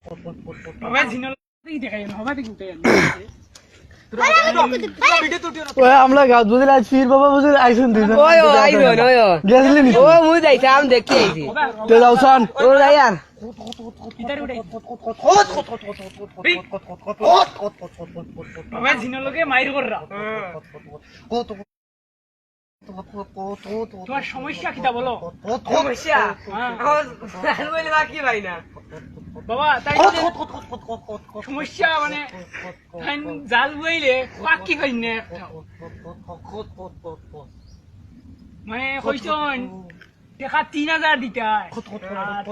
বাবা জিনল দেখাই না বাবা দেখি উঠে ওই আমরা গাছ বুঝলে আজ ফির বাবা বুঝলে আইসুন দিছেন ওই ও আইলো নয় গেছলি নি ও মুই যাইতাম দেখি আইছি তে যাওছান ও যাই আর ইতার উঠে বাবা জিনলকে মাইর কররা তোমার সমস্যা কিটা বলো সমস্যা হ্যাঁ। আমার বলে বাকি ভাই না বাবা তাই সমস্যা মানে তাই জাল বইলে পাকি কই না মানে কইছন টাকা 3000 দিতা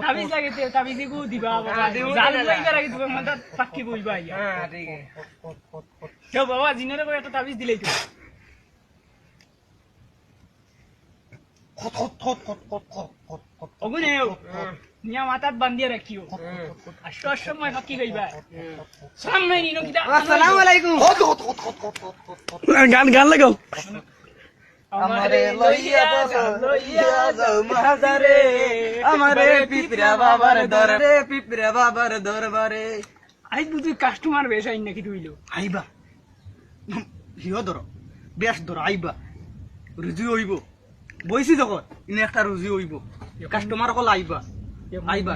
তাবিজ লাগে তাবিজে গো দিবা বাবা জাল বইবার আগে তুমি মাথা পাকি বইবা ইয়া হ্যাঁ ঠিক আছে কেউ বাবা জিনরে কই একটা তাবিজ দিলেই তো ওগুনে নিয়া মাথাত বান্ধিয়া রাখিও আষ্টর সময় ফাঁকি কইবা সামনে নিনো কিটা আসসালামু আলাইকুম গান গান লাগাও আমারে লইয়া যাও মাজারে আমারে পিপরা বাবার দরবারে আই বুঝি কাস্টমার বেশ আইন নাকি তুইলো আইবা হিও ধর বেশ ধর আইবা রুজি হইব বইছি যখন ইনে একটা রুজি হইব কাস্টমার কল আইবা